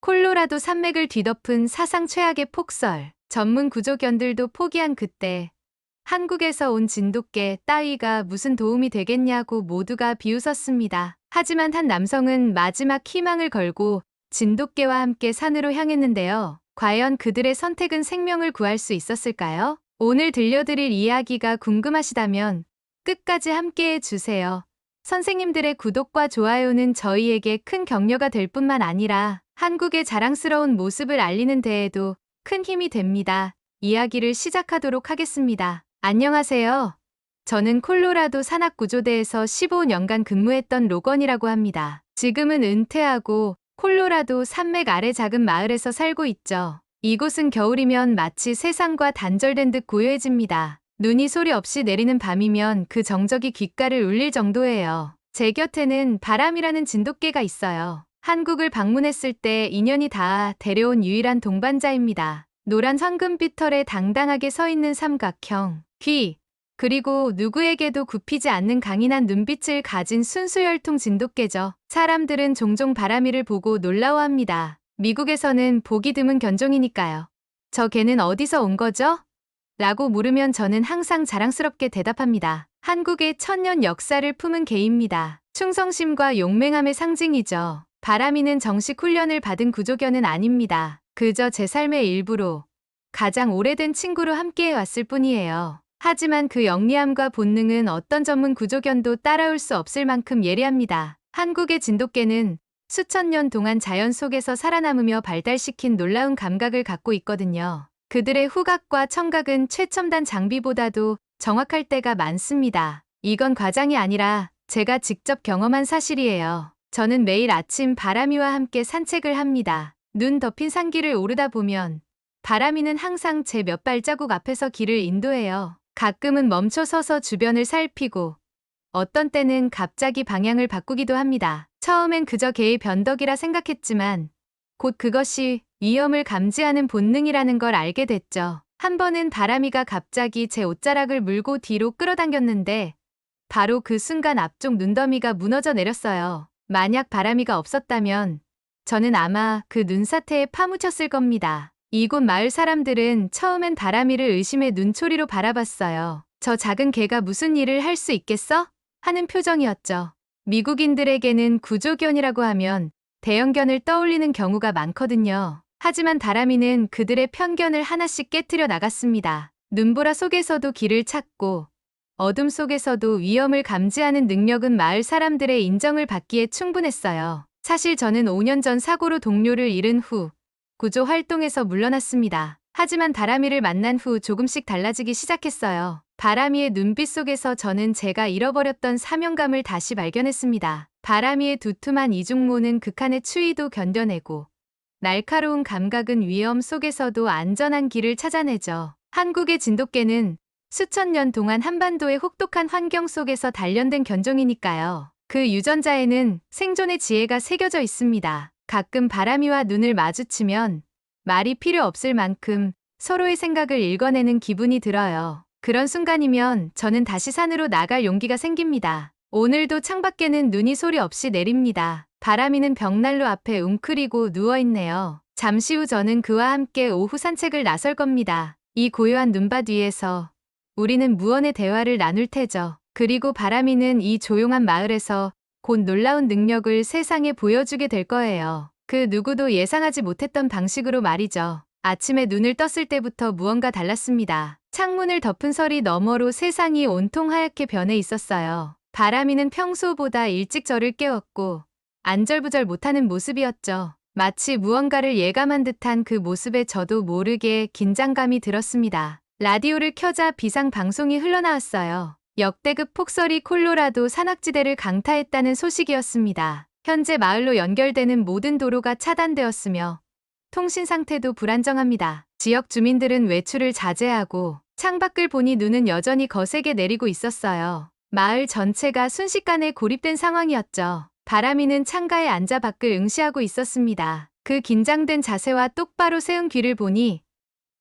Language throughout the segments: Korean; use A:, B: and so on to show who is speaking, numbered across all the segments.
A: 콜로라도 산맥을 뒤덮은 사상 최악의 폭설. 전문 구조견들도 포기한 그때 한국에서 온 진돗개 따위가 무슨 도움이 되겠냐고 모두가 비웃었습니다. 하지만 한 남성은 마지막 희망을 걸고 진돗개와 함께 산으로 향했는데요. 과연 그들의 선택은 생명을 구할 수 있었을까요? 오늘 들려드릴 이야기가 궁금하시다면 끝까지 함께해 주세요. 선생님들의 구독과 좋아요는 저희에게 큰 격려가 될 뿐만 아니라 한국의 자랑스러운 모습을 알리는 데에도 큰 힘이 됩니다. 이야기를 시작하도록 하겠습니다. 안녕하세요. 저는 콜로라도 산악구조대에서 15년간 근무했던 로건이라고 합니다. 지금은 은퇴하고 콜로라도 산맥 아래 작은 마을에서 살고 있죠. 이곳은 겨울이면 마치 세상과 단절된 듯 고요해집니다. 눈이 소리 없이 내리는 밤이면 그 정적이 귓가를 울릴 정도예요. 제 곁에는 바람이라는 진돗개가 있어요. 한국을 방문했을 때 인연이 닿아 데려온 유일한 동반자입니다. 노란 황금빛 털에 당당하게 서 있는 삼각형 귀, 그리고 누구에게도 굽히지 않는 강인한 눈빛을 가진 순수 혈통 진돗개죠. 사람들은 종종 바람이를 보고 놀라워합니다. 미국에서는 보기 드문 견종이니까요. 저 개는 어디서 온 거죠? 라고 물으면 저는 항상 자랑스럽게 대답합니다. 한국의 천년 역사를 품은 개입니다. 충성심과 용맹함의 상징이죠. 바람이는 정식 훈련을 받은 구조견은 아닙니다. 그저 제 삶의 일부로 가장 오래된 친구로 함께해 왔을 뿐이에요. 하지만 그 영리함과 본능은 어떤 전문 구조견도 따라올 수 없을 만큼 예리합니다. 한국의 진돗개는 수천 년 동안 자연 속에서 살아남으며 발달시킨 놀라운 감각을 갖고 있거든요. 그들의 후각과 청각은 최첨단 장비보다도 정확할 때가 많습니다. 이건 과장이 아니라 제가 직접 경험한 사실이에요. 저는 매일 아침 바람이와 함께 산책을 합니다. 눈 덮인 산길을 오르다 보면 바람이는 항상 제 몇 발자국 앞에서 길을 인도해요. 가끔은 멈춰 서서 주변을 살피고 어떤 때는 갑자기 방향을 바꾸기도 합니다. 처음엔 그저 개의 변덕이라 생각했지만 곧 그것이 위험을 감지하는 본능이라는 걸 알게 됐죠. 한 번은 바람이가 갑자기 제 옷자락을 물고 뒤로 끌어당겼는데 바로 그 순간 앞쪽 눈더미가 무너져 내렸어요. 만약 바람이가 없었다면 저는 아마 그 눈사태에 파묻혔을 겁니다. 이곳 마을 사람들은 처음엔 바람이를 의심의 눈초리로 바라봤어요. 저 작은 개가 무슨 일을 할 수 있겠어? 하는 표정이었죠. 미국인들에게는 구조견이라고 하면 대형견을 떠올리는 경우가 많거든요. 하지만 바람이는 그들의 편견을 하나씩 깨트려 나갔습니다. 눈보라 속에서도 길을 찾고 어둠 속에서도 위험을 감지하는 능력은 마을 사람들의 인정을 받기에 충분했어요. 사실 저는 5년 전 사고로 동료를 잃은 후 구조 활동에서 물러났습니다. 하지만 바람이를 만난 후 조금씩 달라지기 시작했어요. 바람이의 눈빛 속에서 저는 제가 잃어버렸던 사명감을 다시 발견했습니다. 바람이의 두툼한 이중모는 극한의 추위도 견뎌내고 날카로운 감각은 위험 속에서도 안전한 길을 찾아내죠. 한국의 진돗개는 수천 년 동안 한반도의 혹독한 환경 속에서 단련된 견종이니까요. 그 유전자에는 생존의 지혜가 새겨져 있습니다. 가끔 바람이와 눈을 마주치면 말이 필요 없을 만큼 서로의 생각을 읽어내는 기분이 들어요. 그런 순간이면 저는 다시 산으로 나갈 용기가 생깁니다. 오늘도 창밖에는 눈이 소리 없이 내립니다. 바람이는 벽난로 앞에 웅크리고 누워있네요. 잠시 후 저는 그와 함께 오후 산책을 나설 겁니다. 이 고요한 눈밭 위에서 우리는 무언의 대화를 나눌 테죠. 그리고 바람이는 이 조용한 마을에서 곧 놀라운 능력을 세상에 보여주게 될 거예요. 그 누구도 예상하지 못했던 방식으로 말이죠. 아침에 눈을 떴을 때부터 무언가 달랐습니다. 창문을 덮은 서리 너머로 세상이 온통 하얗게 변해 있었어요. 바람이는 평소보다 일찍 저를 깨웠고 안절부절 못하는 모습이었죠. 마치 무언가를 예감한 듯한 그 모습에 저도 모르게 긴장감이 들었습니다. 라디오를 켜자 비상 방송이 흘러나왔어요. 역대급 폭설이 콜로라도 산악지대를 강타했다는 소식이었습니다. 현재 마을로 연결되는 모든 도로가 차단되었으며 통신 상태도 불안정합니다. 지역 주민들은 외출을 자제하고 창밖을 보니 눈은 여전히 거세게 내리고 있었어요. 마을 전체가 순식간에 고립된 상황이었죠. 바람이는 창가에 앉아 밖을 응시하고 있었습니다. 그 긴장된 자세와 똑바로 세운 귀를 보니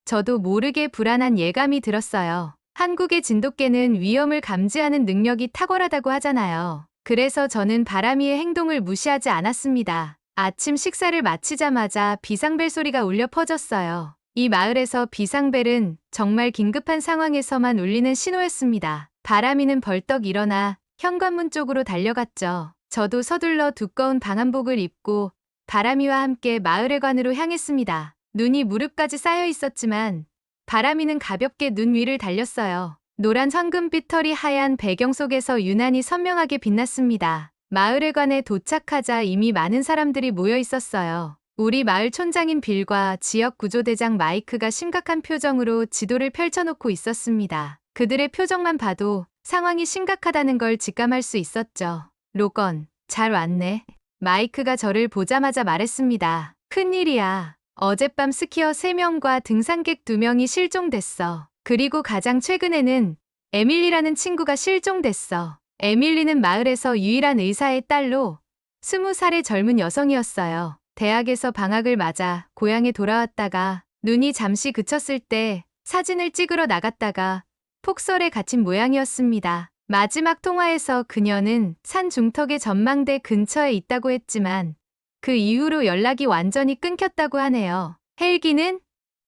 A: 저도 모르게 불안한 예감이 들었어요. 한국의 진돗개는 위험을 감지하는 능력이 탁월하다고 하잖아요. 그래서 저는 바람이의 행동을 무시하지 않았습니다. 아침 식사를 마치자마자 비상벨 소리가 울려 퍼졌어요. 이 마을에서 비상벨은 정말 긴급한 상황에서만 울리는 신호였습니다. 바람이는 벌떡 일어나 현관문 쪽으로 달려갔죠. 저도 서둘러 두꺼운 방한복을 입고 바람이와 함께 마을회관으로 향했습니다. 눈이 무릎까지 쌓여 있었지만 바람이는 가볍게 눈 위를 달렸어요. 노란 황금빛 털이 하얀 배경 속에서 유난히 선명하게 빛났습니다. 마을회관에 도착하자 이미 많은 사람들이 모여 있었어요. 우리 마을 촌장인 빌과 지역 구조대장 마이크가 심각한 표정으로 지도를 펼쳐놓고 있었습니다. 그들의 표정만 봐도 상황이 심각하다는 걸 직감할 수 있었죠. 로건, 잘 왔네. 마이크가 저를 보자마자 말했습니다. 큰일이야. 어젯밤 스키어 3명과 등산객 2명이 실종됐어. 그리고 가장 최근에는 에밀리라는 친구가 실종됐어. 에밀리는 마을에서 유일한 의사의 딸로 20살의 젊은 여성이었어요. 대학에서 방학을 맞아 고향에 돌아왔다가 눈이 잠시 그쳤을 때 사진을 찍으러 나갔다가 폭설에 갇힌 모양이었습니다. 마지막 통화에서 그녀는 산 중턱의 전망대 근처에 있다고 했지만 그 이후로 연락이 완전히 끊겼다고 하네요. 헬기는?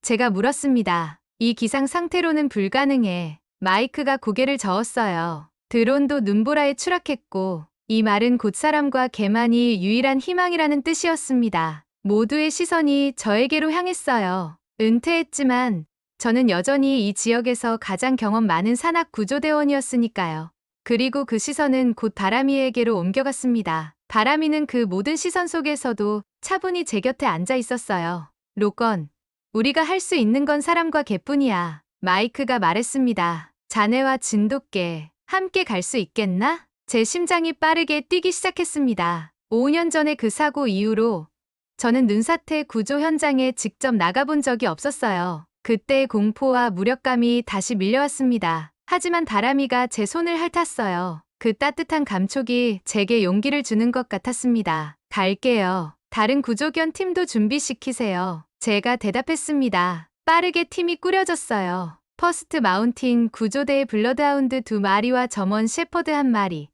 A: 제가 물었습니다. 이 기상 상태로는 불가능해. 마이크가 고개를 저었어요. 드론도 눈보라에 추락했고 이 말은 곧 사람과 개만이 유일한 희망이라는 뜻이었습니다. 모두의 시선이 저에게로 향했어요. 은퇴했지만 저는 여전히 이 지역에서 가장 경험 많은 산악 구조대원이었으니까요. 그리고 그 시선은 곧 바람이에게로 옮겨갔습니다. 바람이는 그 모든 시선 속에서도 차분히 제 곁에 앉아 있었어요. 로건, 우리가 할 수 있는 건 사람과 개뿐이야. 마이크가 말했습니다. 자네와 진돗개, 함께 갈 수 있겠나? 제 심장이 빠르게 뛰기 시작했습니다. 5년 전의 그 사고 이후로 저는 눈사태 구조 현장에 직접 나가본 적이 없었어요. 그때의 공포와 무력감이 다시 밀려왔습니다. 하지만 바람이가 제 손을 핥았어요. 그 따뜻한 감촉이 제게 용기를 주는 것 같았습니다. 갈게요. 다른 구조견 팀도 준비시키세요. 제가 대답했습니다. 빠르게 팀이 꾸려졌어요. 퍼스트 마운틴 구조대의 블러드하운드 2마리와 점원 셰퍼드 1마리.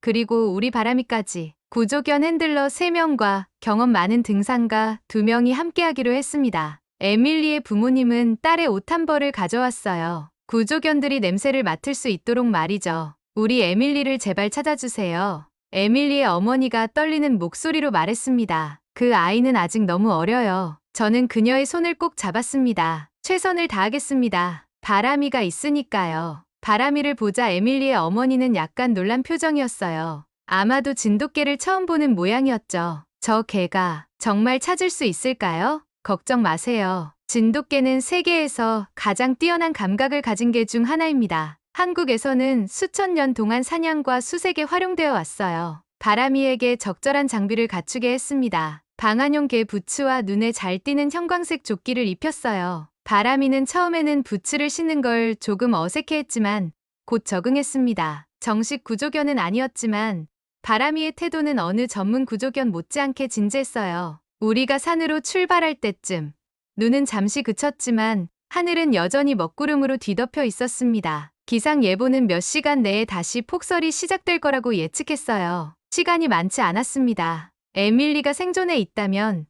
A: 그리고 우리 바람이까지. 구조견 핸들러 3명과 경험 많은 등산가 2명이 함께하기로 했습니다. 에밀리의 부모님은 딸의 옷 한 벌을 가져왔어요. 구조견들이 냄새를 맡을 수 있도록 말이죠. 우리 에밀리를 제발 찾아주세요. 에밀리의 어머니가 떨리는 목소리로 말했습니다. 그 아이는 아직 너무 어려요. 저는 그녀의 손을 꼭 잡았습니다. 최선을 다하겠습니다. 바람이가 있으니까요. 바람이를 보자 에밀리의 어머니는 약간 놀란 표정이었어요. 아마도 진돗개를 처음 보는 모양이었죠. 저 개가 정말 찾을 수 있을까요? 걱정 마세요. 진돗개는 세계에서 가장 뛰어난 감각을 가진 개 중 하나입니다. 한국에서는 수천 년 동안 사냥과 수색에 활용되어 왔어요. 바람이에게 적절한 장비를 갖추게 했습니다. 방한용 개 부츠와 눈에 잘 띄는 형광색 조끼를 입혔어요. 바람이는 처음에는 부츠를 신는 걸 조금 어색해했지만 곧 적응했습니다. 정식 구조견은 아니었지만 바람이의 태도는 어느 전문 구조견 못지않게 진지했어요. 우리가 산으로 출발할 때쯤 눈은 잠시 그쳤지만 하늘은 여전히 먹구름으로 뒤덮여 있었습니다. 기상 예보는 몇 시간 내에 다시 폭설이 시작될 거라고 예측했어요. 시간이 많지 않았습니다. 에밀리가 생존해 있다면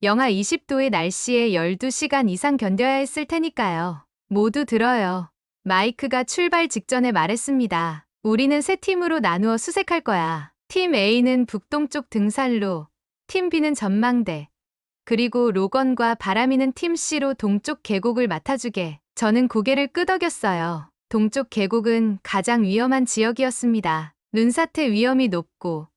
A: 영하 20도의 날씨에 12시간 이상 견뎌야 했을 테니까요. 모두 들어요. 마이크가 출발 직전에 말했습니다. 우리는 세 팀으로 나누어 수색할 거야. 팀 A는 북동쪽 등산로, 팀 B는 전망대, 그리고 로건과 바람이는 팀 C로 동쪽 계곡을 맡아주게. 저는 고개를 끄덕였어요. 동쪽 계곡은 가장 위험한 지역이었습니다. 눈사태 위험이 높고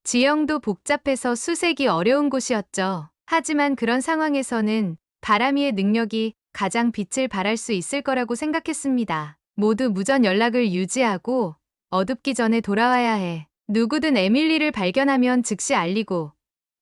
A: 지형도 복잡해서 수색이 어려운 곳이었죠. 하지만 그런 상황에서는 바람이의 능력이 가장 빛을 발할 수 있을 거라고 생각했습니다. 모두 무전 연락을 유지하고 어둡기 전에 돌아와야 해. 누구든 에밀리를 발견하면 즉시 알리고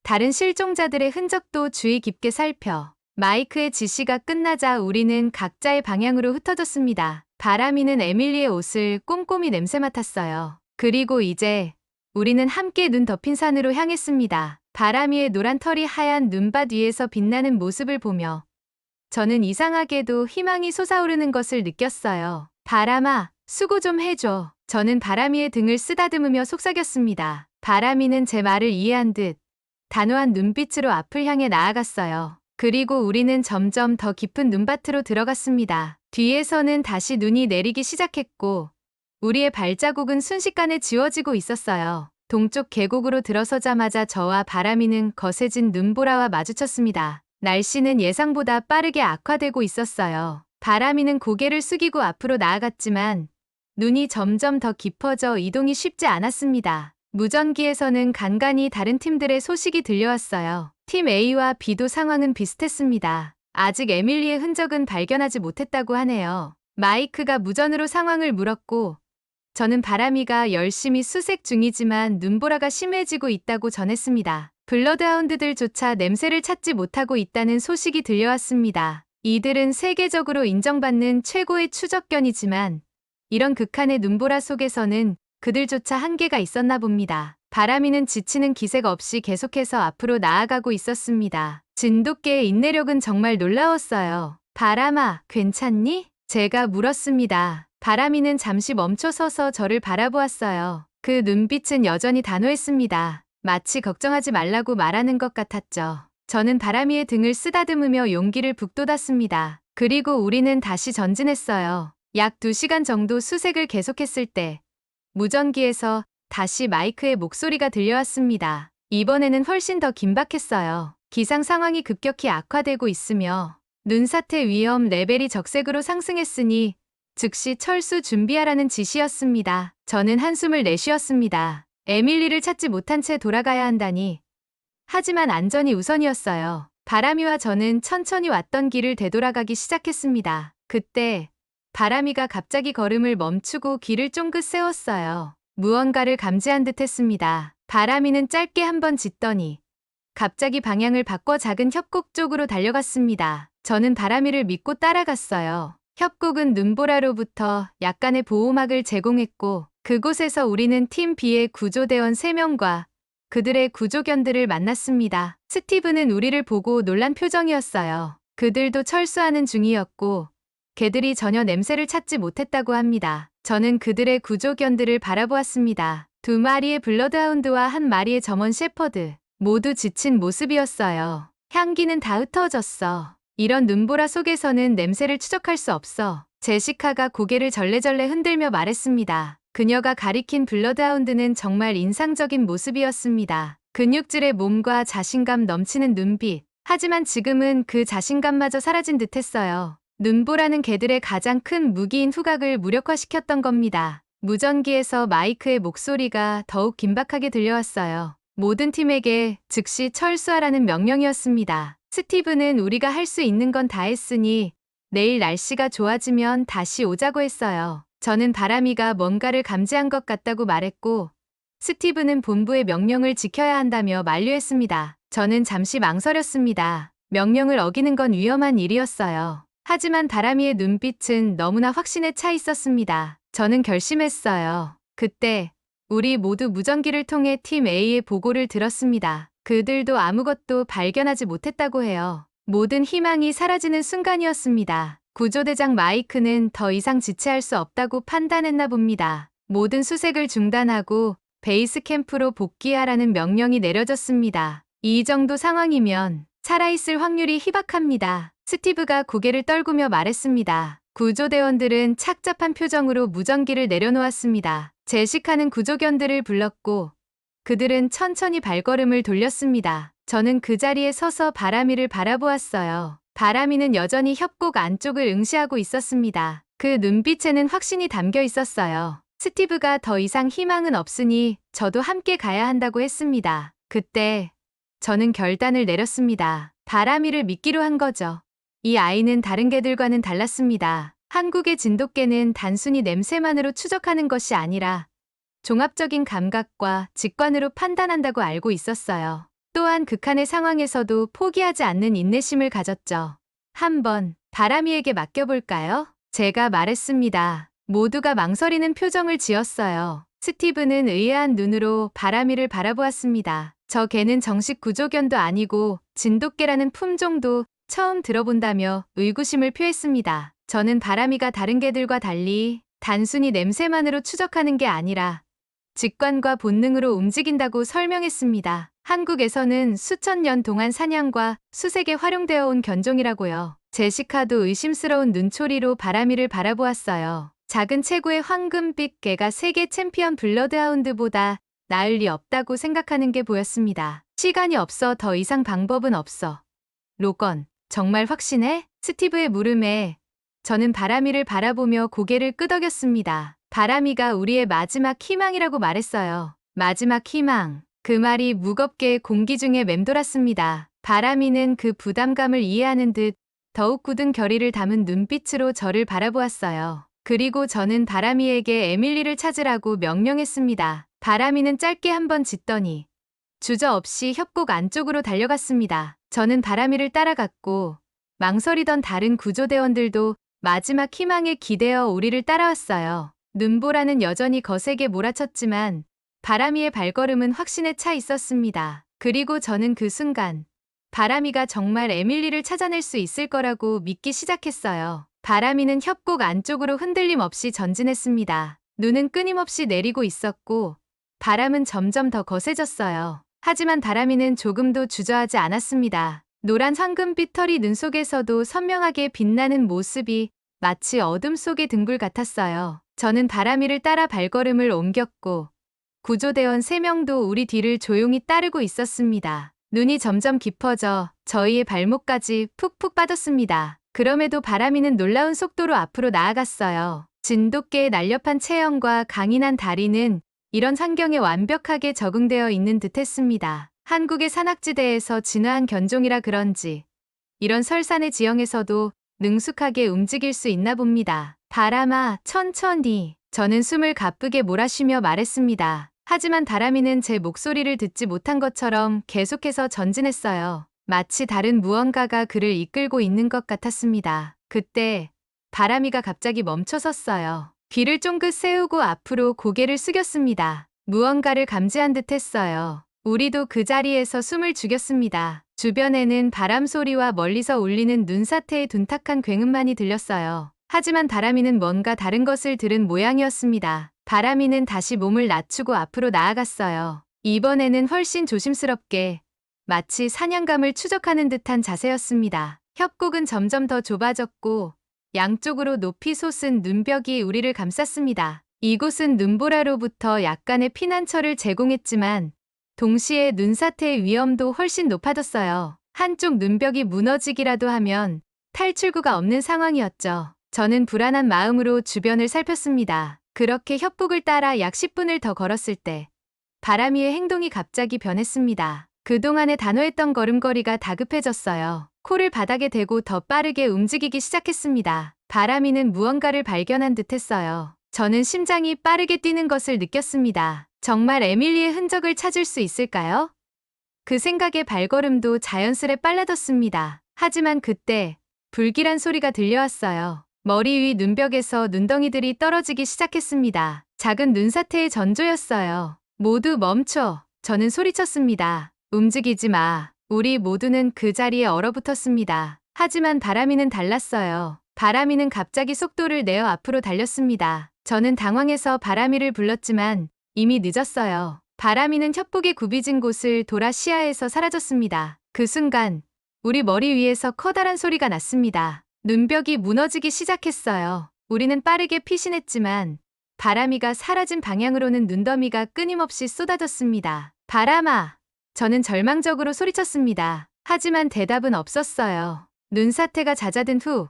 A: 다른 실종자들의 흔적도 주의 깊게 살펴. 마이크의 지시가 끝나자 우리는 각자의 방향으로 흩어졌습니다. 바람이는 에밀리의 옷을 꼼꼼히 냄새 맡았어요. 그리고 이제 우리는 함께 눈 덮인 산으로 향했습니다. 바람이의 노란 털이 하얀 눈밭 위에서 빛나는 모습을 보며 저는 이상하게도 희망이 솟아오르는 것을 느꼈어요. 바람아, 수고 좀 해줘. 저는 바람이의 등을 쓰다듬으며 속삭였습니다. 바람이는 제 말을 이해한 듯 단호한 눈빛으로 앞을 향해 나아갔어요. 그리고 우리는 점점 더 깊은 눈밭으로 들어갔습니다. 뒤에서는 다시 눈이 내리기 시작했고 우리의 발자국은 순식간에 지워지고 있었어요. 동쪽 계곡으로 들어서자마자 저와 바람이는 거세진 눈보라와 마주쳤습니다. 날씨는 예상보다 빠르게 악화되고 있었어요. 바람이는 고개를 숙이고 앞으로 나아갔지만 눈이 점점 더 깊어져 이동이 쉽지 않았습니다. 무전기에서는 간간히 다른 팀들의 소식이 들려왔어요. 팀 A와 B도 상황은 비슷했습니다. 아직 에밀리의 흔적은 발견하지 못했다고 하네요. 마이크가 무전으로 상황을 물었고 저는 바람이가 열심히 수색 중이지만 눈보라가 심해지고 있다고 전했습니다. 블러드하운드들조차 냄새를 찾지 못하고 있다는 소식이 들려왔습니다. 이들은 세계적으로 인정받는 최고의 추적견이지만 이런 극한의 눈보라 속에서는 그들조차 한계가 있었나 봅니다. 바람이는 지치는 기색 없이 계속해서 앞으로 나아가고 있었습니다. 진돗개의 인내력은 정말 놀라웠어요. 바람아, 괜찮니? 제가 물었습니다. 바람이는 잠시 멈춰서서 저를 바라보았어요. 그 눈빛은 여전히 단호했습니다. 마치 걱정하지 말라고 말하는 것 같았죠. 저는 바람이의 등을 쓰다듬으며 용기를 북돋았습니다. 그리고 우리는 다시 전진했어요. 약 2시간 정도 수색을 계속했을 때 무전기에서 다시 마이크의 목소리가 들려왔습니다. 이번에는 훨씬 더 긴박했어요. 기상 상황이 급격히 악화되고 있으며 눈사태 위험 레벨이 적색으로 상승했으니 즉시 철수 준비하라는 지시였습니다. 저는 한숨을 내쉬었습니다. 에밀리를 찾지 못한 채 돌아가야 한다니. 하지만 안전이 우선이었어요. 바람이와 저는 천천히 왔던 길을 되돌아가기 시작했습니다. 그때 바람이가 갑자기 걸음을 멈추고 귀를 쫑긋 세웠어요. 무언가를 감지한 듯 했습니다. 바람이는 짧게 한번 짖더니 갑자기 방향을 바꿔 작은 협곡 쪽으로 달려갔습니다. 저는 바람이를 믿고 따라갔어요. 협곡은 눈보라로부터 약간의 보호막을 제공했고 그곳에서 우리는 팀 B의 구조대원 3명과 그들의 구조견들을 만났습니다. 스티브는 우리를 보고 놀란 표정이었어요. 그들도 철수하는 중이었고 개들이 전혀 냄새를 찾지 못했다고 합니다. 저는 그들의 구조견들을 바라보았습니다. 2마리의 블러드하운드와 1마리의 점원 셰퍼드. 모두 지친 모습이었어요. 향기는 다 흩어졌어. 이런 눈보라 속에서는 냄새를 추적할 수 없어. 제시카가 고개를 절레절레 흔들며 말했습니다. 그녀가 가리킨 블러드하운드는 정말 인상적인 모습이었습니다. 근육질의 몸과 자신감 넘치는 눈빛. 하지만 지금은 그 자신감마저 사라진 듯했어요. 눈보라는 개들의 가장 큰 무기인 후각을 무력화시켰던 겁니다. 무전기에서 마이크의 목소리가 더욱 긴박하게 들려왔어요. 모든 팀에게 즉시 철수하라는 명령이었습니다. 스티브는 우리가 할 수 있는 건 다 했으니 내일 날씨가 좋아지면 다시 오자고 했어요. 저는 바람이가 뭔가를 감지한 것 같다고 말했고 스티브는 본부의 명령을 지켜야 한다며 만류했습니다. 저는 잠시 망설였습니다. 명령을 어기는 건 위험한 일이었어요. 하지만 바람이의 눈빛은 너무나 확신에 차 있었습니다. 저는 결심했어요. 그때 우리 모두 무전기를 통해 팀 A의 보고를 들었습니다. 그들도 아무것도 발견하지 못했다고 해요. 모든 희망이 사라지는 순간이었습니다. 구조대장 마이크는 더 이상 지체할 수 없다고 판단했나 봅니다. 모든 수색을 중단하고 베이스 캠프로 복귀하라는 명령이 내려졌습니다. 이 정도 상황이면 살아있을 확률이 희박합니다. 스티브가 고개를 떨구며 말했습니다. 구조대원들은 착잡한 표정으로 무전기를 내려놓았습니다. 제시카는 구조견들을 불렀고 그들은 천천히 발걸음을 돌렸습니다. 저는 그 자리에 서서 바람이를 바라보았어요. 바람이는 여전히 협곡 안쪽을 응시하고 있었습니다. 그 눈빛에는 확신이 담겨 있었어요. 스티브가 더 이상 희망은 없으니 저도 함께 가야 한다고 했습니다. 그때 저는 결단을 내렸습니다. 바람이를 믿기로 한 거죠. 이 아이는 다른 개들과는 달랐습니다. 한국의 진돗개는 단순히 냄새만으로 추적하는 것이 아니라 종합적인 감각과 직관으로 판단한다고 알고 있었어요. 또한 극한의 상황에서도 포기하지 않는 인내심을 가졌죠. 한번 바람이에게 맡겨볼까요? 제가 말했습니다. 모두가 망설이는 표정을 지었어요. 스티브는 의아한 눈으로 바람이를 바라보았습니다. 저 개는 정식 구조견도 아니고 진돗개라는 품종도 처음 들어본다며 의구심을 표했습니다. 저는 바람이가 다른 개들과 달리 단순히 냄새만으로 추적하는 게 아니라 직관과 본능으로 움직인다고 설명했습니다. 한국에서는 수천 년 동안 사냥과 수색에 활용되어 온 견종이라고요. 제시카도 의심스러운 눈초리로 바람이를 바라보았어요. 작은 체구의 황금빛 개가 세계 챔피언 블러드하운드보다 나을 리 없다고 생각하는 게 보였습니다. 시간이 없어. 더 이상 방법은 없어. 로건, 정말 확신해? 스티브의 물음에 저는 바람이를 바라보며 고개를 끄덕였습니다. 바람이가 우리의 마지막 희망이라고 말했어요. 마지막 희망. 그 말이 무겁게 공기 중에 맴돌았습니다. 바람이는 그 부담감을 이해하는 듯 더욱 굳은 결의를 담은 눈빛으로 저를 바라보았어요. 그리고 저는 바람이에게 에밀리를 찾으라고 명령했습니다. 바람이는 짧게 한번 짖더니 주저없이 협곡 안쪽으로 달려갔습니다. 저는 바람이를 따라갔고 망설이던 다른 구조대원들도 마지막 희망에 기대어 우리를 따라왔어요. 눈보라는 여전히 거세게 몰아쳤지만 바람이의 발걸음은 확신에 차 있었습니다. 그리고 저는 그 순간 바람이가 정말 에밀리를 찾아낼 수 있을 거라고 믿기 시작했어요. 바람이는 협곡 안쪽으로 흔들림 없이 전진했습니다. 눈은 끊임없이 내리고 있었고 바람은 점점 더 거세졌어요. 하지만 바람이는 조금도 주저하지 않았습니다. 노란 황금빛 털이 눈 속에서도 선명하게 빛나는 모습이 마치 어둠 속의 등불 같았어요. 저는 바람이를 따라 발걸음을 옮겼고 구조대원 3명도 우리 뒤를 조용히 따르고 있었습니다. 눈이 점점 깊어져 저희의 발목까지 푹푹 빠졌습니다. 그럼에도 바람이는 놀라운 속도로 앞으로 나아갔어요. 진돗개의 날렵한 체형과 강인한 다리는 이런 환경에 완벽하게 적응되어 있는 듯했습니다. 한국의 산악지대에서 진화한 견종이라 그런지 이런 설산의 지형에서도 능숙하게 움직일 수 있나 봅니다. 바람아, 천천히. 저는 숨을 가쁘게 몰아쉬며 말했습니다. 하지만 바람이는 제 목소리를 듣지 못한 것처럼 계속해서 전진했어요. 마치 다른 무언가가 그를 이끌고 있는 것 같았습니다. 그때 바람이가 갑자기 멈춰섰어요. 귀를 쫑긋 세우고 앞으로 고개를 숙였습니다. 무언가를 감지한 듯 했어요. 우리도 그 자리에서 숨을 죽였습니다. 주변에는 바람 소리와 멀리서 울리는 눈사태의 둔탁한 굉음만이 들렸어요. 하지만 바람이는 뭔가 다른 것을 들은 모양이었습니다. 바람이는 다시 몸을 낮추고 앞으로 나아갔어요. 이번에는 훨씬 조심스럽게 마치 사냥감을 추적하는 듯한 자세였습니다. 협곡은 점점 더 좁아졌고 양쪽으로 높이 솟은 눈벽이 우리를 감쌌습니다. 이곳은 눈보라로부터 약간의 피난처를 제공했지만 동시에 눈사태의 위험도 훨씬 높아졌어요. 한쪽 눈벽이 무너지기라도 하면 탈출구가 없는 상황이었죠. 저는 불안한 마음으로 주변을 살폈습니다. 그렇게 협곡을 따라 약 10분을 더 걸었을 때 바람이의 행동이 갑자기 변했습니다. 그동안의 단호했던 걸음걸이가 다급해졌어요. 코를 바닥에 대고 더 빠르게 움직이기 시작했습니다. 바람이는 무언가를 발견한 듯했어요. 저는 심장이 빠르게 뛰는 것을 느꼈습니다. 정말 에밀리의 흔적을 찾을 수 있을까요? 그 생각에 발걸음도 자연스레 빨라졌습니다. 하지만 그때 불길한 소리가 들려왔어요. 머리 위 눈벽에서 눈덩이들이 떨어지기 시작했습니다. 작은 눈사태의 전조였어요. 모두 멈춰. 저는 소리쳤습니다. 움직이지 마. 우리 모두는 그 자리에 얼어붙었습니다. 하지만 바람이는 달랐어요. 바람이는 갑자기 속도를 내어 앞으로 달렸습니다. 저는 당황해서 바람이를 불렀지만 이미 늦었어요. 바람이는 협곡의 굽이진 곳을 돌아 시야에서 사라졌습니다. 그 순간 우리 머리 위에서 커다란 소리가 났습니다. 눈벽이 무너지기 시작했어요. 우리는 빠르게 피신했지만 바람이가 사라진 방향으로는 눈더미가 끊임없이 쏟아졌습니다. 바람아! 저는 절망적으로 소리쳤습니다. 하지만 대답은 없었어요. 눈사태가 잦아든 후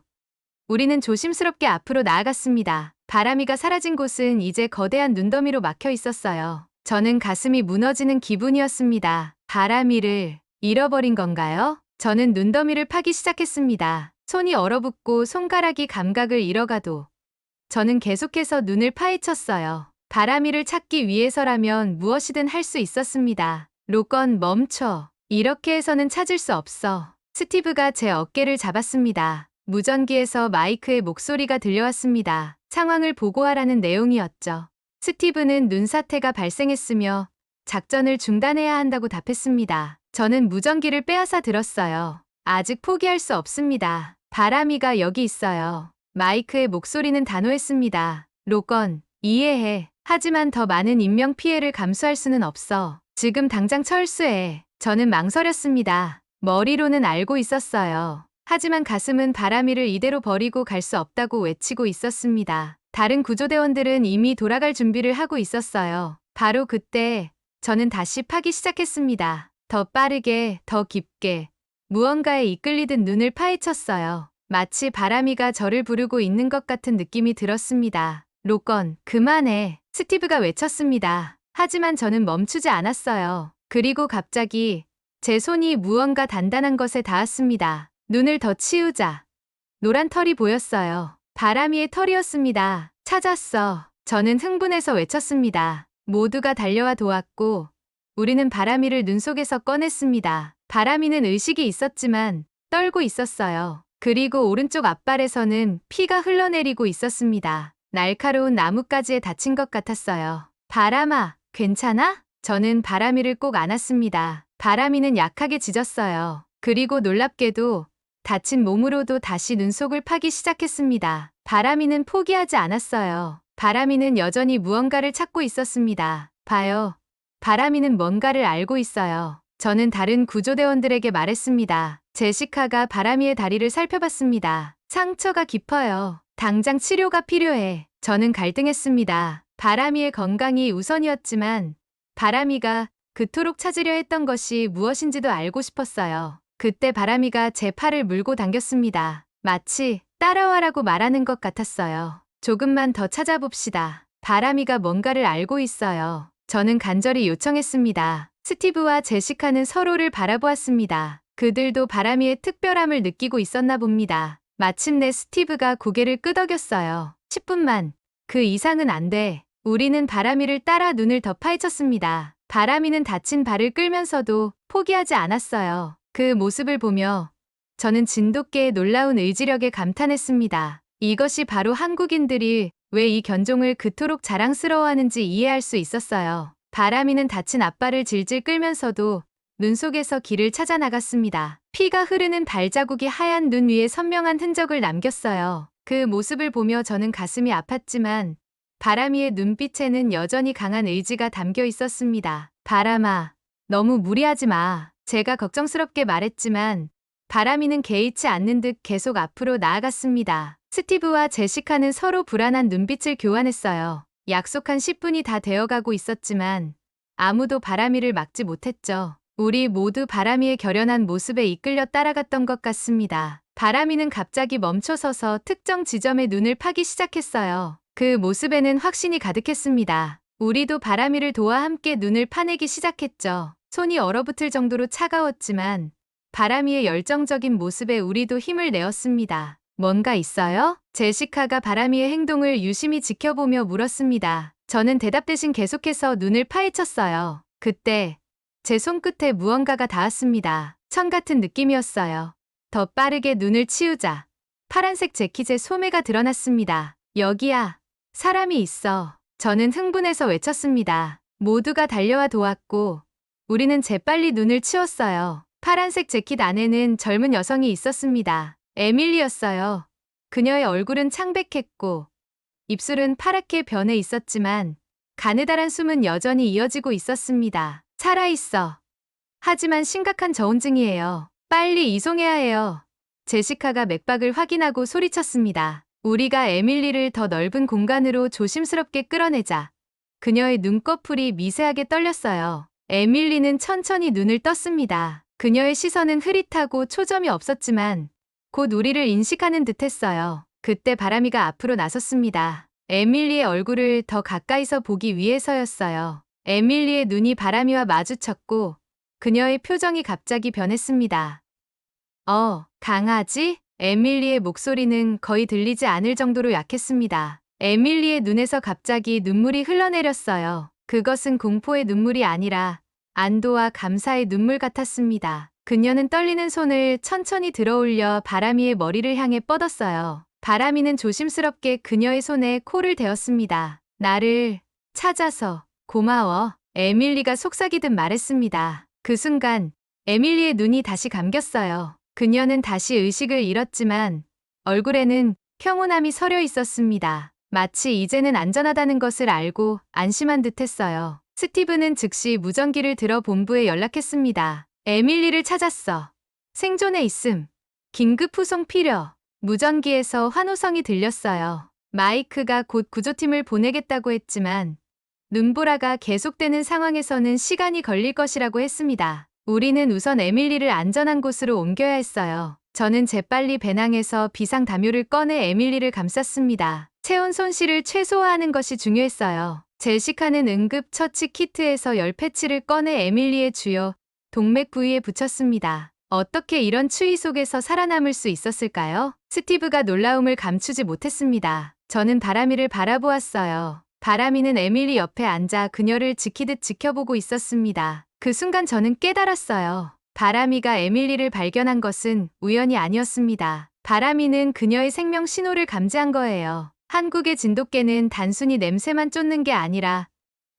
A: 우리는 조심스럽게 앞으로 나아갔습니다. 바람이가 사라진 곳은 이제 거대한 눈더미로 막혀 있었어요. 저는 가슴이 무너지는 기분이었습니다. 바람이를 잃어버린 건가요? 저는 눈더미를 파기 시작했습니다. 손이 얼어붙고 손가락이 감각을 잃어가도 저는 계속해서 눈을 파헤쳤어요. 바람이를 찾기 위해서라면 무엇이든 할 수 있었습니다. 로건, 멈춰. 이렇게 해서는 찾을 수 없어. 스티브가 제 어깨를 잡았습니다. 무전기에서 마이크의 목소리가 들려왔습니다. 상황을 보고하라는 내용이었죠. 스티브는 눈사태가 발생했으며 작전을 중단해야 한다고 답했습니다. 저는 무전기를 빼앗아 들었어요. 아직 포기할 수 없습니다. 바람이가 여기 있어요. 마이크의 목소리는 단호했습니다. 로건, 이해해. 하지만 더 많은 인명피해를 감수할 수는 없어. 지금 당장 철수해. 저는 망설였습니다. 머리로는 알고 있었어요. 하지만 가슴은 바람이를 이대로 버리고 갈 수 없다고 외치고 있었습니다. 다른 구조대원들은 이미 돌아갈 준비를 하고 있었어요. 바로 그때 저는 다시 파기 시작했습니다. 더 빠르게, 더 깊게, 무언가에 이끌리듯 눈을 파헤쳤어요. 마치 바람이가 저를 부르고 있는 것 같은 느낌이 들었습니다. 로건, 그만해. 스티브가 외쳤습니다. 하지만 저는 멈추지 않았어요. 그리고 갑자기 제 손이 무언가 단단한 것에 닿았습니다. 눈을 더 치우자. 노란 털이 보였어요. 바람이의 털이었습니다. 찾았어. 저는 흥분해서 외쳤습니다. 모두가 달려와 도왔고 우리는 바람이를 눈 속에서 꺼냈습니다. 바람이는 의식이 있었지만 떨고 있었어요. 그리고 오른쪽 앞발에서는 피가 흘러내리고 있었습니다. 날카로운 나뭇가지에 다친 것 같았어요. 바람아, 괜찮아? 저는 바람이를 꼭 안았습니다. 바람이는 약하게 짖었어요. 그리고 놀랍게도 다친 몸으로도 다시 눈속을 파기 시작했습니다. 바람이는 포기하지 않았어요. 바람이는 여전히 무언가를 찾고 있었습니다. 봐요. 바람이는 뭔가를 알고 있어요. 저는 다른 구조대원들에게 말했습니다. 제시카가 바람이의 다리를 살펴봤습니다. 상처가 깊어요. 당장 치료가 필요해. 저는 갈등했습니다. 바람이의 건강이 우선이었지만 바람이가 그토록 찾으려 했던 것이 무엇인지도 알고 싶었어요. 그때 바람이가 제 팔을 물고 당겼습니다. 마치 따라와라고 말하는 것 같았어요. 조금만 더 찾아봅시다. 바람이가 뭔가를 알고 있어요. 저는 간절히 요청했습니다. 스티브와 제시카는 서로를 바라보았습니다. 그들도 바람이의 특별함을 느끼고 있었나 봅니다. 마침내 스티브가 고개를 끄덕였어요. 10분만. 그 이상은 안 돼. 우리는 바람이를 따라 눈을 더 파헤쳤습니다. 바람이는 다친 발을 끌면서도 포기하지 않았어요. 그 모습을 보며 저는 진돗개의 놀라운 의지력에 감탄했습니다. 이것이 바로 한국인들이 왜 이 견종을 그토록 자랑스러워하는지 이해할 수 있었어요. 바람이는 다친 앞발을 질질 끌면서도 눈 속에서 길을 찾아 나갔습니다. 피가 흐르는 발자국이 하얀 눈 위에 선명한 흔적을 남겼어요. 그 모습을 보며 저는 가슴이 아팠지만 바람이의 눈빛에는 여전히 강한 의지가 담겨 있었습니다. 바람아, 너무 무리하지 마. 제가 걱정스럽게 말했지만 바람이는 개의치 않는 듯 계속 앞으로 나아갔습니다. 스티브와 제시카는 서로 불안한 눈빛을 교환했어요. 약속한 10분이 다 되어가고 있었지만 아무도 바람이를 막지 못했죠. 우리 모두 바람이의 결연한 모습에 이끌려 따라갔던 것 같습니다. 바람이는 갑자기 멈춰서서 특정 지점에 눈을 파기 시작했어요. 그 모습에는 확신이 가득했습니다. 우리도 바람이를 도와 함께 눈을 파내기 시작했죠. 손이 얼어붙을 정도로 차가웠지만 바람이의 열정적인 모습에 우리도 힘을 내었습니다. 뭔가 있어요? 제시카가 바람이의 행동을 유심히 지켜보며 물었습니다. 저는 대답 대신 계속해서 눈을 파헤쳤어요. 그때 제 손끝에 무언가가 닿았습니다. 천 같은 느낌이었어요. 더 빠르게 눈을 치우자 파란색 재킷에 소매가 드러났습니다. 여기야. 사람이 있어. 저는 흥분해서 외쳤습니다. 모두가 달려와 도왔고 우리는 재빨리 눈을 치웠어요. 파란색 재킷 안에는 젊은 여성이 있었습니다. 에밀리였어요. 그녀의 얼굴은 창백했고 입술은 파랗게 변해 있었지만 가느다란 숨은 여전히 이어지고 있었습니다. 살아있어. 하지만 심각한 저온증이에요. 빨리 이송해야 해요. 제시카가 맥박을 확인하고 소리쳤습니다. 우리가 에밀리를 더 넓은 공간으로 조심스럽게 끌어내자. 그녀의 눈꺼풀이 미세하게 떨렸어요. 에밀리는 천천히 눈을 떴습니다. 그녀의 시선은 흐릿하고 초점이 없었지만 곧 우리를 인식하는 듯했어요. 그때 바람이가 앞으로 나섰습니다. 에밀리의 얼굴을 더 가까이서 보기 위해서였어요. 에밀리의 눈이 바람이와 마주쳤고 그녀의 표정이 갑자기 변했습니다. 강아지? 에밀리의 목소리는 거의 들리지 않을 정도로 약했습니다. 에밀리의 눈에서 갑자기 눈물이 흘러내렸어요. 그것은 공포의 눈물이 아니라 안도와 감사의 눈물 같았습니다. 그녀는 떨리는 손을 천천히 들어올려 바람이의 머리를 향해 뻗었어요. 바람이는 조심스럽게 그녀의 손에 코를 대었습니다. 나를 찾아서 고마워. 에밀리가 속삭이듯 말했습니다. 그 순간 에밀리의 눈이 다시 감겼어요. 그녀는 다시 의식을 잃었지만 얼굴에는 평온함이 서려 있었습니다. 마치 이제는 안전하다는 것을 알고 안심한 듯했어요. 스티브는 즉시 무전기를 들어 본부에 연락했습니다. 에밀리를 찾았어. 생존해 있음. 긴급 후송 필요. 무전기에서 환호성이 들렸어요. 마이크가 곧 구조팀을 보내겠다고 했지만 눈보라가 계속되는 상황에서는 시간이 걸릴 것이라고 했습니다. 우리는 우선 에밀리를 안전한 곳으로 옮겨야 했어요. 저는 재빨리 배낭에서 비상 담요를 꺼내 에밀리를 감쌌습니다. 체온 손실을 최소화하는 것이 중요했어요. 제시카는 응급 처치 키트에서 열 패치를 꺼내 에밀리의 주요 동맥 부위에 붙였습니다. 어떻게 이런 추위 속에서 살아남을 수 있었을까요? 스티브가 놀라움을 감추지 못했습니다. 저는 바람이를 바라보았어요. 바람이는 에밀리 옆에 앉아 그녀를 지키듯 지켜보고 있었습니다. 그 순간 저는 깨달았어요. 바람이가 에밀리를 발견한 것은 우연이 아니었습니다. 바람이는 그녀의 생명 신호를 감지한 거예요. 한국의 진돗개는 단순히 냄새만 쫓는 게 아니라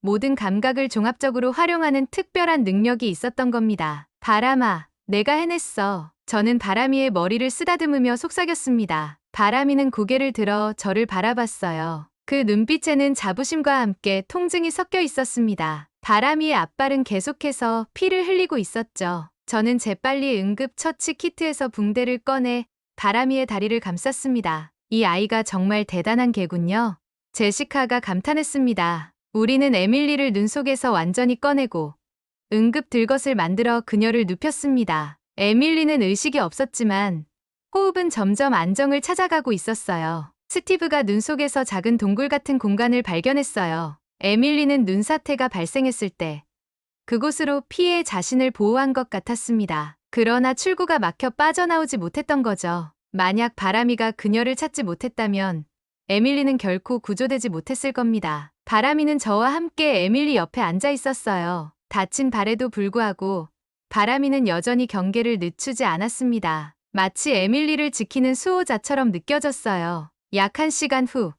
A: 모든 감각을 종합적으로 활용하는 특별한 능력이 있었던 겁니다. 바람아, 내가 해냈어. 저는 바람이의 머리를 쓰다듬으며 속삭였습니다. 바람이는 고개를 들어 저를 바라봤어요. 그 눈빛에는 자부심과 함께 통증이 섞여 있었습니다. 바람이의 앞발은 계속해서 피를 흘리고 있었죠. 저는 재빨리 응급처치 키트에서 붕대를 꺼내 바람이의 다리를 감쌌습니다. 이 아이가 정말 대단한 개군요. 제시카가 감탄했습니다. 우리는 에밀리를 눈 속에서 완전히 꺼내고 응급 들것을 만들어 그녀를 눕혔습니다. 에밀리는 의식이 없었지만 호흡은 점점 안정을 찾아가고 있었어요. 스티브가 눈 속에서 작은 동굴 같은 공간을 발견했어요. 에밀리는 눈사태가 발생했을 때 그곳으로 피해 자신을 보호한 것 같았습니다. 그러나 출구가 막혀 빠져나오지 못했던 거죠. 만약 바람이가 그녀를 찾지 못했다면 에밀리는 결코 구조되지 못했을 겁니다. 바람이는 저와 함께 에밀리 옆에 앉아 있었어요. 다친 발에도 불구하고 바람이는 여전히 경계를 늦추지 않았습니다. 마치 에밀리를 지키는 수호자처럼 느껴졌어요. 약 1시간 후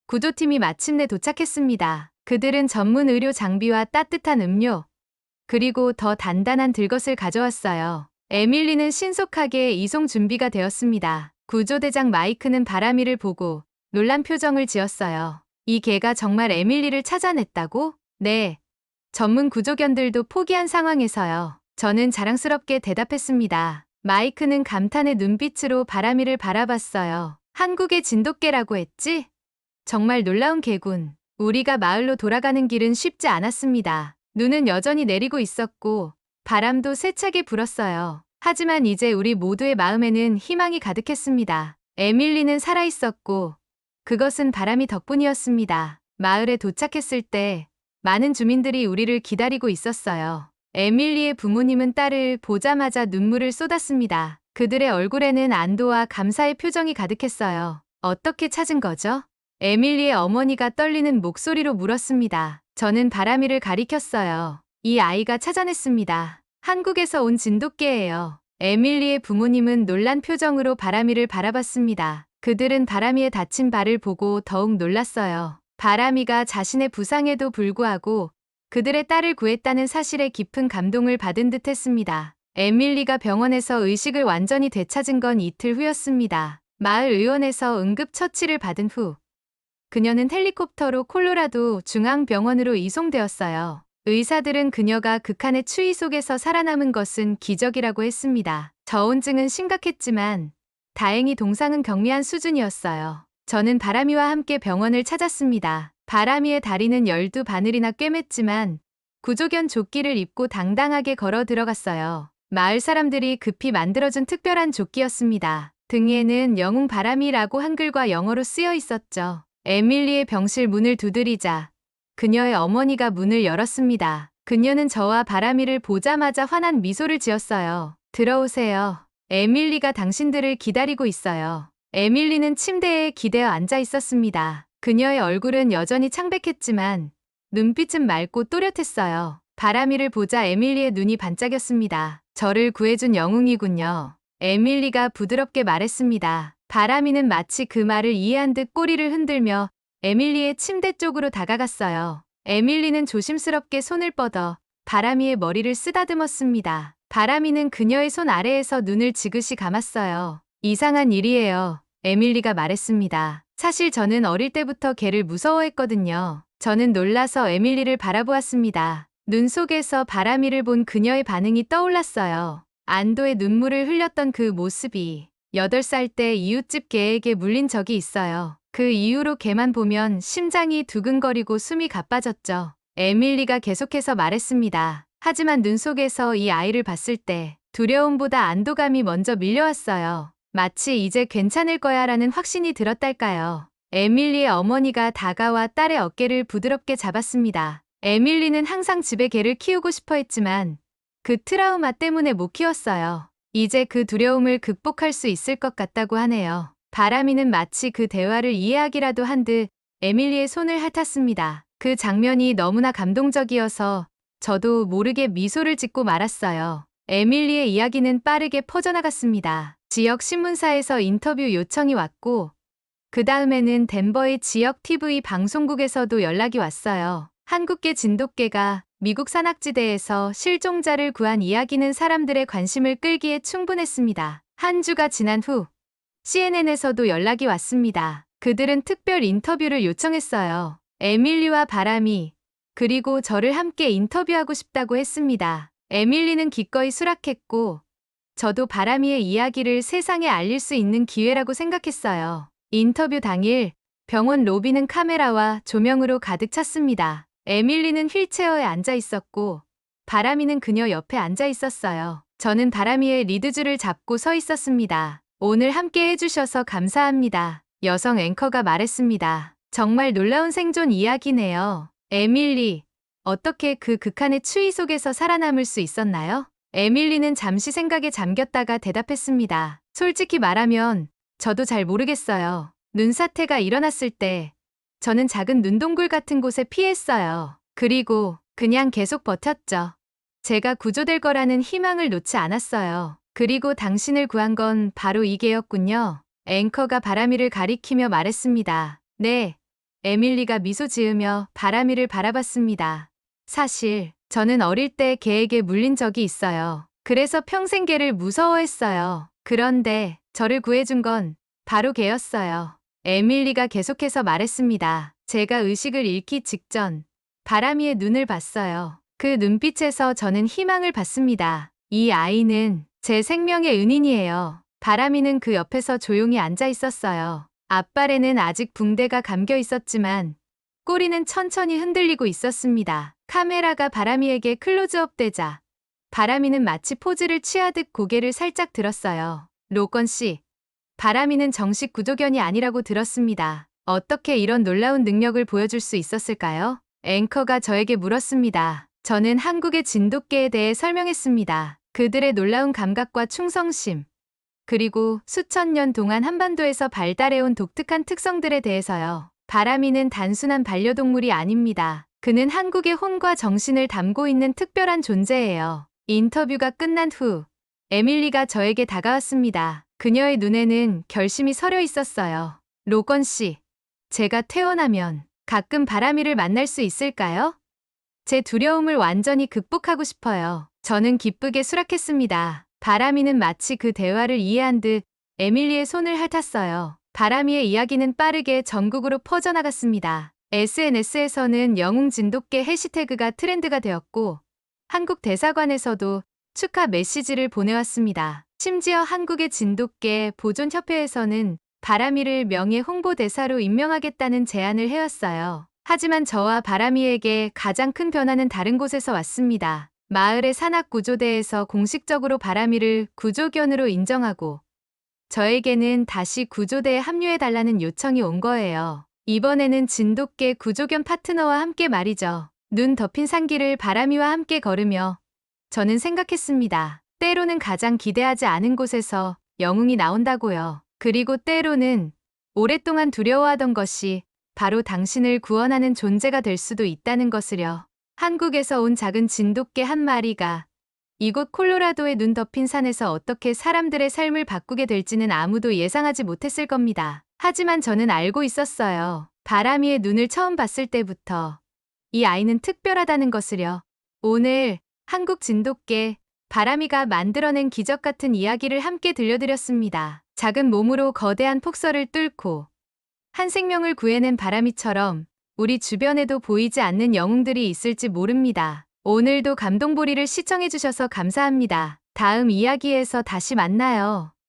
A: 구조팀이 마침내 도착했습니다. 그들은 전문 의료 장비와 따뜻한 음료, 그리고 더 단단한 들것을 가져왔어요. 에밀리는 신속하게 이송 준비가 되었습니다. 구조대장 마이크는 바람이를 보고 놀란 표정을 지었어요. 이 개가 정말 에밀리를 찾아냈다고? 네. 전문 구조견들도 포기한 상황에서요. 저는 자랑스럽게 대답했습니다. 마이크는 감탄의 눈빛으로 바람이를 바라봤어요. 한국의 진돗개라고 했지? 정말 놀라운 개군. 우리가 마을로 돌아가는 길은 쉽지 않았습니다. 눈은 여전히 내리고 있었고 바람도 세차게 불었어요. 하지만 이제 우리 모두의 마음에는 희망이 가득했습니다. 에밀리는 살아있었고 그것은 바람이 덕분이었습니다. 마을에 도착했을 때 많은 주민들이 우리를 기다리고 있었어요. 에밀리의 부모님은 딸을 보자마자 눈물을 쏟았습니다. 그들의 얼굴에는 안도와 감사의 표정이 가득했어요. 어떻게 찾은 거죠? 에밀리의 어머니가 떨리는 목소리로 물었습니다. 저는 바람이를 가리켰어요. 이 아이가 찾아냈습니다. 한국에서 온 진돗개예요. 에밀리의 부모님은 놀란 표정으로 바람이를 바라봤습니다. 그들은 바람이의 다친 발을 보고 더욱 놀랐어요. 바람이가 자신의 부상에도 불구하고 그들의 딸을 구했다는 사실에 깊은 감동을 받은 듯 했습니다. 에밀리가 병원에서 의식을 완전히 되찾은 건 이틀 후였습니다. 마을 의원에서 응급처치를 받은 후 그녀는 헬리콥터로 콜로라도 중앙병원으로 이송되었어요. 의사들은 그녀가 극한의 추위 속에서 살아남은 것은 기적이라고 했습니다. 저온증은 심각했지만 다행히 동상은 경미한 수준이었어요. 저는 바람이와 함께 병원을 찾았습니다. 바람이의 다리는 12바늘이나 꿰맸지만 구조견 조끼를 입고 당당하게 걸어 들어갔어요. 마을 사람들이 급히 만들어준 특별한 조끼였습니다. 등에는 영웅 바람이라고 한글과 영어로 쓰여 있었죠. 에밀리의 병실 문을 두드리자 그녀의 어머니가 문을 열었습니다. 그녀는 저와 바람이를 보자마자 환한 미소를 지었어요. 들어오세요. 에밀리가 당신들을 기다리고 있어요. 에밀리는 침대에 기대어 앉아 있었습니다. 그녀의 얼굴은 여전히 창백했지만 눈빛은 맑고 또렷했어요. 바람이를 보자 에밀리의 눈이 반짝였습니다. 저를 구해준 영웅이군요. 에밀리가 부드럽게 말했습니다. 바람이는 마치 그 말을 이해한 듯 꼬리를 흔들며 에밀리의 침대 쪽으로 다가갔어요. 에밀리는 조심스럽게 손을 뻗어 바람이의 머리를 쓰다듬었습니다. 바람이는 그녀의 손 아래에서 눈을 지그시 감았어요. 이상한 일이에요. 에밀리가 말했습니다. 사실 저는 어릴 때부터 개를 무서워했거든요. 저는 놀라서 에밀리를 바라보았습니다. 눈 속에서 바람이를 본 그녀의 반응이 떠올랐어요. 안도의 눈물을 흘렸던 그 모습이 8살 때 이웃집 개에게 물린 적이 있어요. 그 이후로 개만 보면 심장이 두근거리고 숨이 가빠졌죠. 에밀리가 계속해서 말했습니다. 하지만 눈 속에서 이 아이를 봤을 때 두려움보다 안도감이 먼저 밀려왔어요. 마치 이제 괜찮을 거야 라는 확신이 들었달까요. 에밀리의 어머니가 다가와 딸의 어깨를 부드럽게 잡았습니다. 에밀리는 항상 집에 개를 키우고 싶어 했지만 그 트라우마 때문에 못 키웠어요. 이제 그 두려움을 극복할 수 있을 것 같다고 하네요. 바람이는 마치 그 대화를 이해하기라도 한 듯 에밀리의 손을 핥았습니다. 그 장면이 너무나 감동적이어서 저도 모르게 미소를 짓고 말았어요. 에밀리의 이야기는 빠르게 퍼져나갔습니다. 지역 신문사에서 인터뷰 요청이 왔고 그 다음에는 덴버의 지역 TV 방송국에서도 연락이 왔어요. 한국계 진돗개가 미국 산악지대에서 실종자를 구한 이야기는 사람들의 관심을 끌기에 충분했습니다. 한 주가 지난 후 CNN에서도 연락이 왔습니다. 그들은 특별 인터뷰를 요청했어요. 에밀리와 바람이 그리고 저를 함께 인터뷰하고 싶다고 했습니다. 에밀리는 기꺼이 수락했고 저도 바람이의 이야기를 세상에 알릴 수 있는 기회라고 생각했어요. 인터뷰 당일 병원 로비는 카메라와 조명으로 가득 찼습니다. 에밀리는 휠체어에 앉아 있었고 바람이는 그녀 옆에 앉아 있었어요. 저는 바람이의 리드줄을 잡고 서 있었습니다. 오늘 함께 해주셔서 감사합니다. 여성 앵커가 말했습니다. 정말 놀라운 생존 이야기네요. 에밀리, 어떻게 그 극한의 추위 속에서 살아남을 수 있었나요? 에밀리는 잠시 생각에 잠겼다가 대답했습니다. 솔직히 말하면 저도 잘 모르겠어요. 눈사태가 일어났을 때 저는 작은 눈동굴 같은 곳에 피했어요. 그리고 그냥 계속 버텼죠. 제가 구조될 거라는 희망을 놓지 않았어요. 그리고 당신을 구한 건 바로 이 개였군요. 앵커가 바람이를 가리키며 말했습니다. 네. 에밀리가 미소 지으며 바람이를 바라봤습니다. 사실 저는 어릴 때 개에게 물린 적이 있어요. 그래서 평생 개를 무서워했어요. 그런데 저를 구해준 건 바로 개였어요. 에밀리가 계속해서 말했습니다. 제가 의식을 잃기 직전 바람이의 눈을 봤어요. 그 눈빛에서 저는 희망을 봤습니다. 이 아이는 제 생명의 은인이에요. 바람이는 그 옆에서 조용히 앉아 있었어요. 앞발에는 아직 붕대가 감겨 있었지만 꼬리는 천천히 흔들리고 있었습니다. 카메라가 바람이에게 클로즈업 되자 바람이는 마치 포즈를 취하듯 고개를 살짝 들었어요. 로건 씨, 바람이는 정식 구조견이 아니라고 들었습니다. 어떻게 이런 놀라운 능력을 보여줄 수 있었을까요? 앵커가 저에게 물었습니다. 저는 한국의 진돗개에 대해 설명했습니다. 그들의 놀라운 감각과 충성심, 그리고 수천 년 동안 한반도에서 발달해온 독특한 특성들에 대해서요. 바람이는 단순한 반려동물이 아닙니다. 그는 한국의 혼과 정신을 담고 있는 특별한 존재예요. 인터뷰가 끝난 후 에밀리가 저에게 다가왔습니다. 그녀의 눈에는 결심이 서려 있었어요. 로건 씨, 제가 퇴원하면 가끔 바람이를 만날 수 있을까요? 제 두려움을 완전히 극복하고 싶어요. 저는 기쁘게 수락했습니다. 바람이는 마치 그 대화를 이해한 듯 에밀리의 손을 핥았어요. 바람이의 이야기는 빠르게 전국으로 퍼져나갔습니다. SNS에서는 영웅 진돗개 해시태그가 트렌드가 되었고 한국 대사관에서도 축하 메시지를 보내왔습니다. 심지어 한국의 진돗개 보존협회에서는 바람이를 명예 홍보대사로 임명하겠다는 제안을 해왔어요. 하지만 저와 바람이에게 가장 큰 변화는 다른 곳에서 왔습니다. 마을의 산악구조대에서 공식적으로 바람이를 구조견으로 인정하고 저에게는 다시 구조대에 합류해달라는 요청이 온 거예요. 이번에는 진돗개 구조견 파트너와 함께 말이죠. 눈 덮인 산길을 바람이와 함께 걸으며 저는 생각했습니다. 때로는 가장 기대하지 않은 곳에서 영웅이 나온다고요. 그리고 때로는 오랫동안 두려워하던 것이 바로 당신을 구원하는 존재가 될 수도 있다는 것을요. 한국에서 온 작은 진돗개 한 마리가 이곳 콜로라도의 눈 덮인 산에서 어떻게 사람들의 삶을 바꾸게 될지는 아무도 예상하지 못했을 겁니다. 하지만 저는 알고 있었어요. 바람이의 눈을 처음 봤을 때부터 이 아이는 특별하다는 것을요. 오늘 한국 진돗개 바람이가 만들어낸 기적 같은 이야기를 함께 들려드렸습니다. 작은 몸으로 거대한 폭설을 뚫고 한 생명을 구해낸 바람이처럼 우리 주변에도 보이지 않는 영웅들이 있을지 모릅니다. 오늘도 감동보리를 시청해주셔서 감사합니다. 다음 이야기에서 다시 만나요.